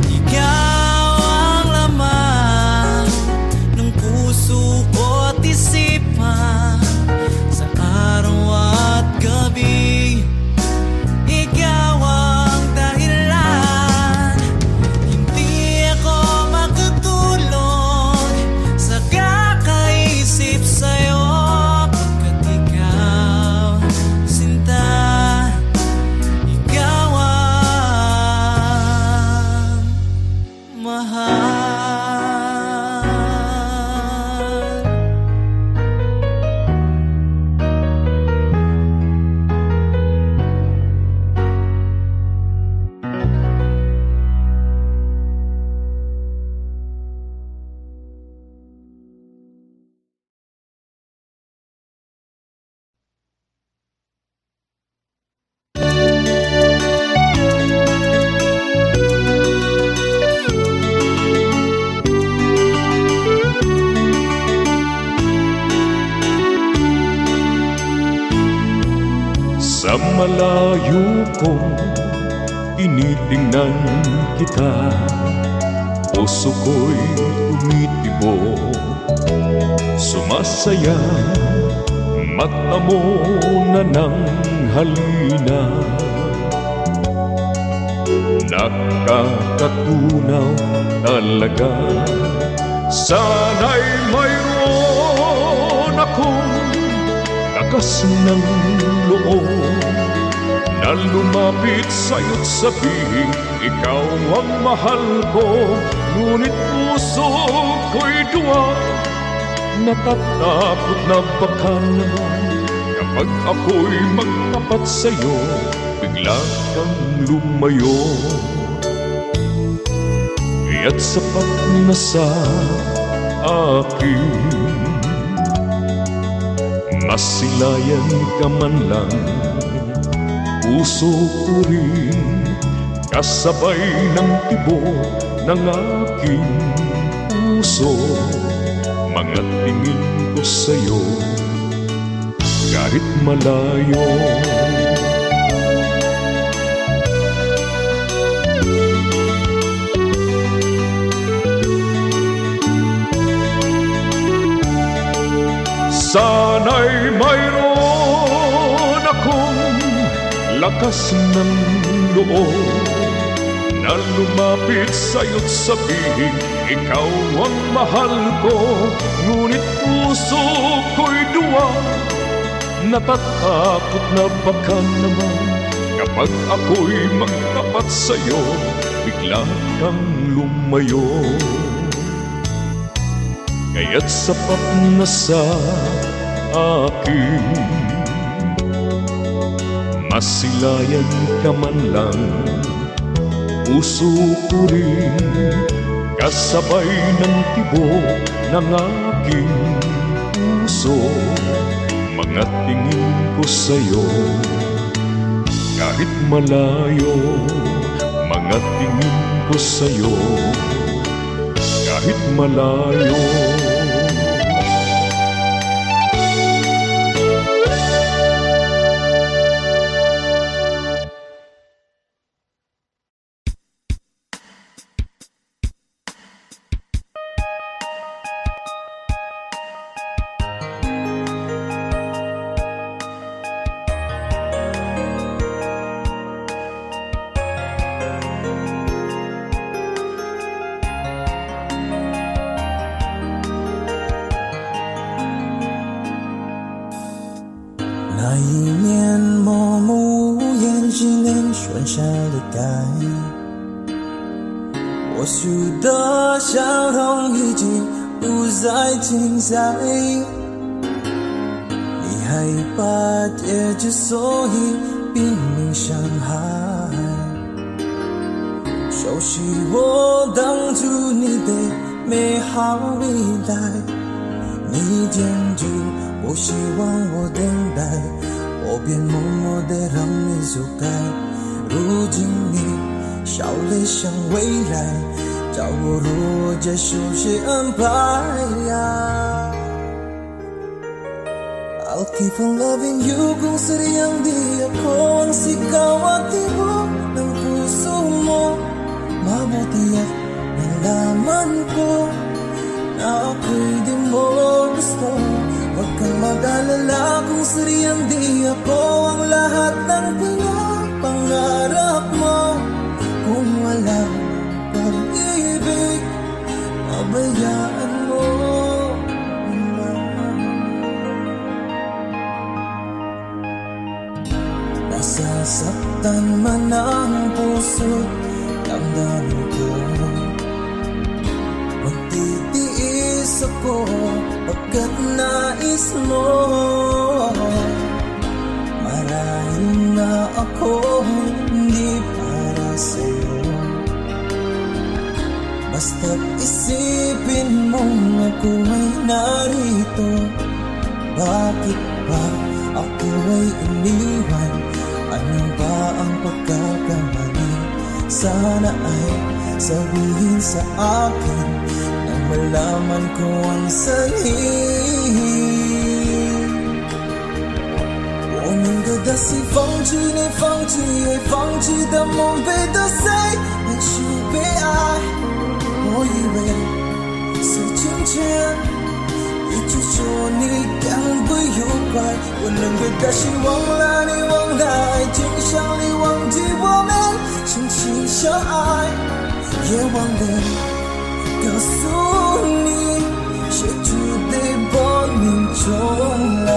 Ikaw ang laman ng puso ko't isipan, sa araw at gabi ikaw ang dahilan. Hindi ako makatulog sa kakaisip sa'yo, pagkat ikaw, sinta, ikaw ang mahal. Sa malayo ko, tinitingnan kita. puso ko'y tumitibok, sumasaya, mata mo na ng halina. Nakakatunaw talaga, sana'y mayroon akong lakas ng loob na lumapit sa'yo't sabihin, ikaw ang mahal ko. Ngunit puso ko'y duwa, natatakot na baka naman kapag ako'y magtapat sa'yo, bigla kang lumayo. Kaya't sapat na sa akin, masilayan ka man lang, puso ko rin kasabay ng tibok ng aking puso. Mga tingin ko sa'yo kahit malayo. Sana'y mayroon akong lakas ng loob na lumapit sa'yo't sabihin, ikaw ang mahal ko. Ngunit puso ko'y duwa, natatakot na baka naman kapag ako'y magtapat sa'yo, bigla kang lumayo. Kaya't sapat na sa akin, masilayan ka man lang, puso ko rin kasabay ng tibok ng aking puso. Mga tingin ko sa'yo kahit malayo, mga tingin ko sa'yo kahit malayo.那一年默默无言，只能说下了该。我输的笑容已经不再精彩，你害怕结局，所以拼命伤害。熟悉我当初你的美好未来，你坚持不希望我等待，我便默默地让你走开。如今你笑了向未来，叫我如何接受谁安排呀？I'll keep on loving you kung sadyang di ako ang sigaw at tibok ng puso mo. Mabuti at nalaman ko na ako'y di mo gusto. Huwag kang mag-alala kung sadyang di ako ang lahat ng pinapangarap mo. Kung walang pag-ibig, pabayaan mo. Nasasaktan man ang puso't damdamin ko, magtitiis ako pagkat nais mo. Marahil na ako hindi para sa'yo, basta't isipin mong ako ay narito. Bakit ba ako ay iniwan? Ano ba ang pagkakamali? Sana ay sabihin sa akin nang malaman ko ang sanhi. 我们的担心放弃你，放弃爱，放弃的梦被打碎，也许被爱。我你敢不愉快？我能给的希望让你忘了爱情，想你忘记我们深情相爱，也忘了告诉你，谁注定破命重来。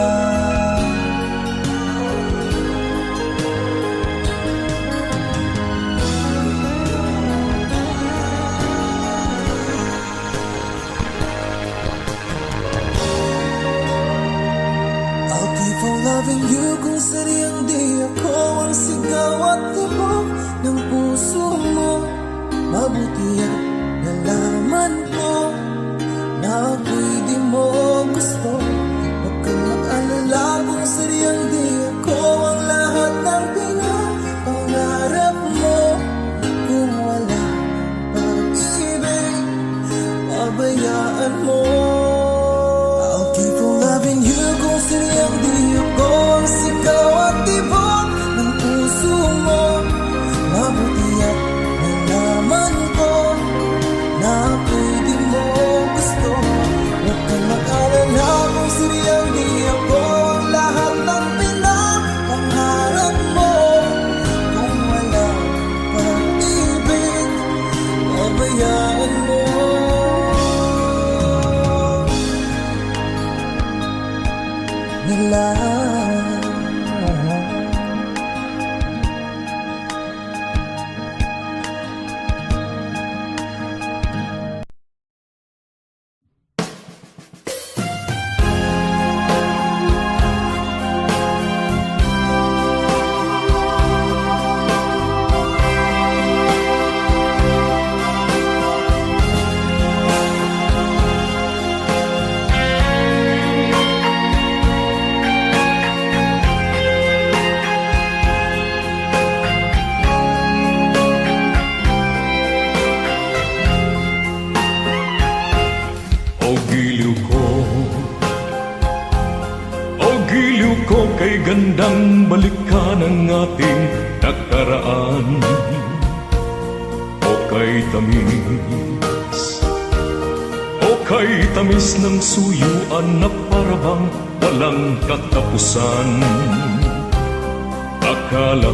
Loving you kung sadyang di ako ang sigaw at tibok ng puso mo. Mabuti at nalaman ko na ako'y di mo gusto. Huwag kang mag-alala kung sadyang di ako ang lahat ng pinapangarap mo. Kung wala pag-ibig, pabayaan mo. I'll keep on loving you kung sadyang di ako ang sigaw at tibok ng puso mo. Mabuti at nalaman ko na ako'y di mo gusto. Huwag kang mag-alala kung sadyang di ako ang lahat ng pinapangarap mo. Kung wala pag-ibig, pabayaan mo. Nila kay gandang balikan ang ating nakaraan. O kay tamis ng suyuan na parabang walang katapusan. Akala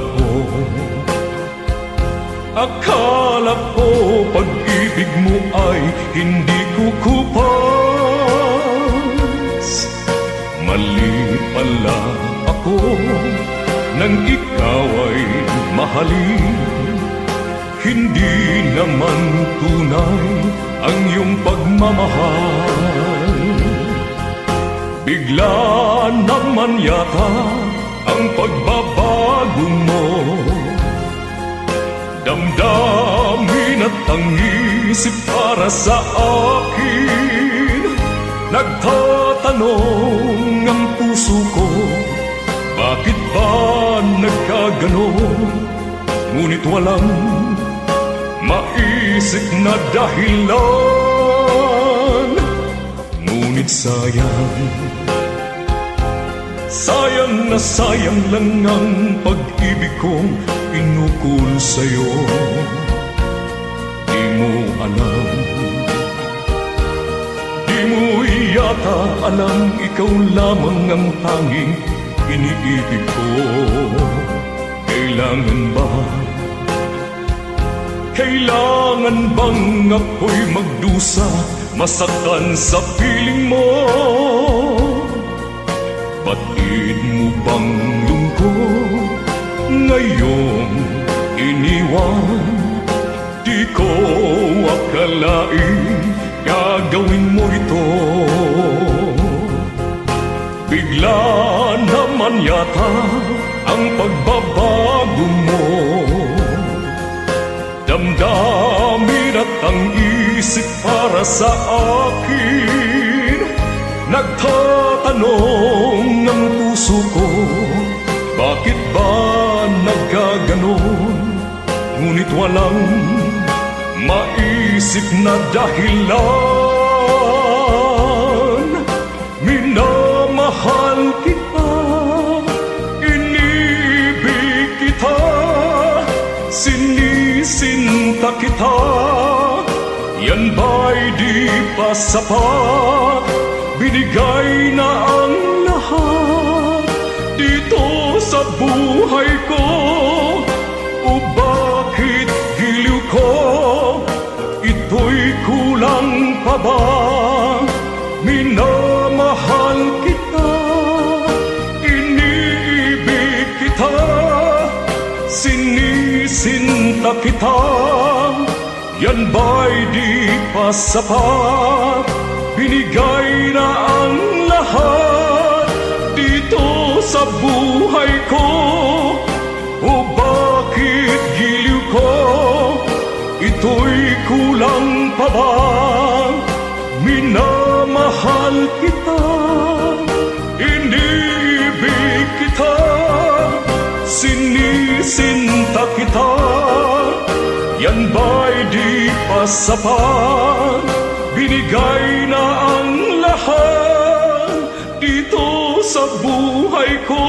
ko pag-ibig mo ay hindi kukupas. Mali pala ako nang ikaw ay mahalin. Hindi naman tunay ang iyong pagmamahal. Bigla naman yata ang pagbabago mo. Damdamin at ang isip para sa akin. Nagtatanong ang puso ko, bakit ba nagkaganon? Ngunit walang maisip na dahilan. Ngunit sayang na sayang lang ang pag-ibig kong inukol sa'yo. Di mo alam, di mo yata alam, ikaw lamang ang tanging iniibig ko. Kailangan bang ako'y magdusa, masaktan sa piling mo? Batid mo bang lungkot ngayong iniwan? Di ko akalain gagawin mo ito. Bigla naman yata ang pagbabago mo. Damdamin at ang isip para sa akin. Nagtatanong ang puso ko, bakit ba nagkaganon? Ngunit walang maisip na dahilan. Minamahal kita, inibig kita, sinisinta kita. Yan ba'y di pa sapat? binigay na ang lahat dito sa buhay ko. O bakit giliw ko, ito'y kulang pa ba? Minamahal kita, iniibig kita, sinisinta kita, yan ba'y di pa sapat? Binigay na ang lahat dito sa buhay ko. O bakit giliw ko, ito'y kulang pa ba? Minamahal kita, iniibig kita, sinisinta kita, yan ba'y di pa sapat? Binigay na ang lahat dito sa buhay ko.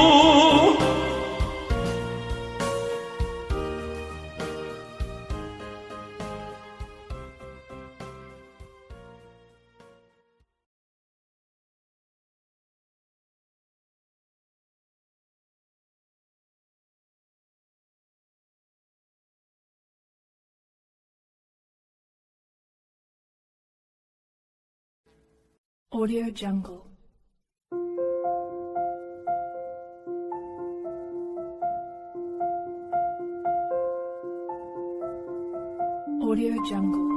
Audio Jungle. Audio Jungle.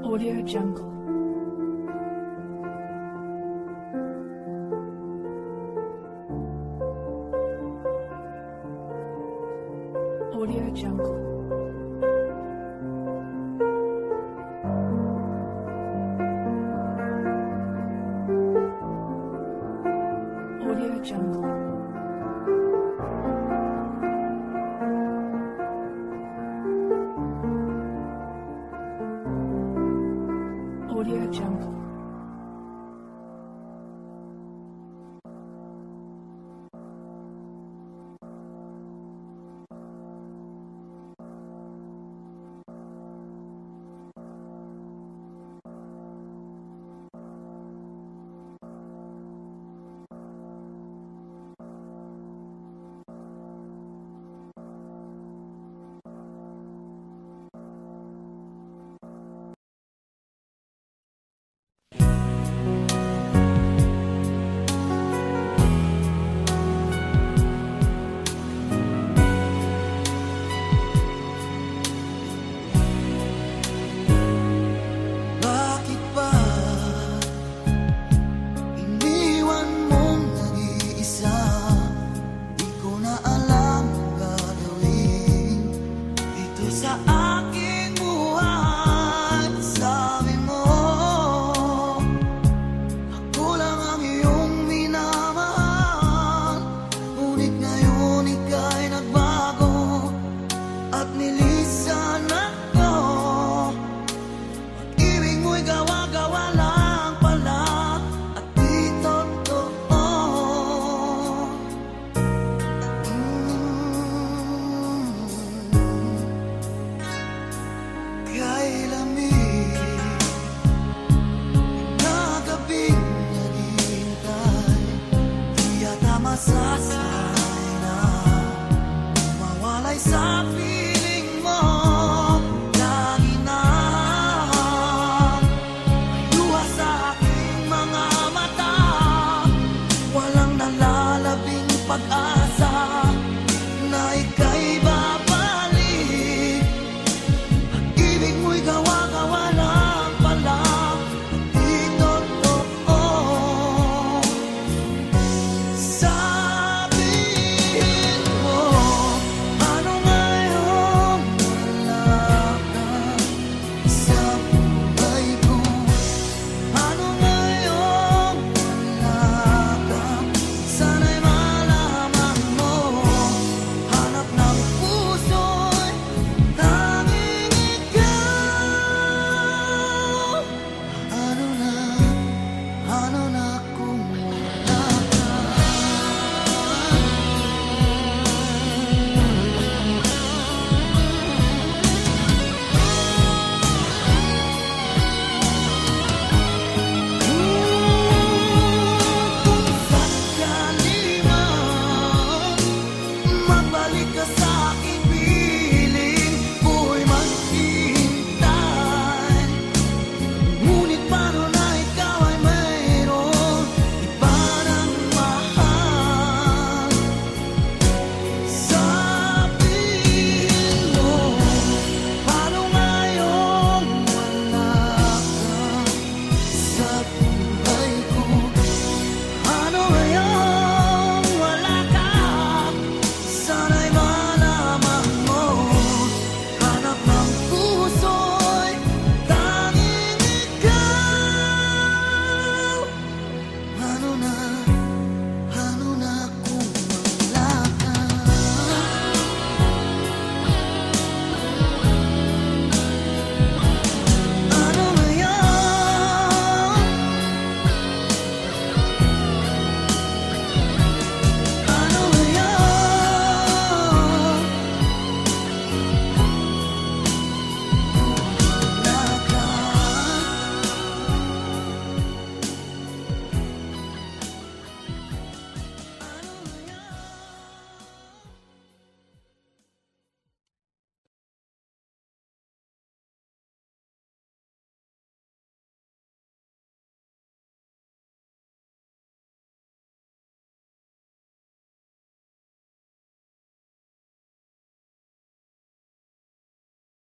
Audio Jungle. Audio Jungle. Audio Jungle. Audio Jungle. Masa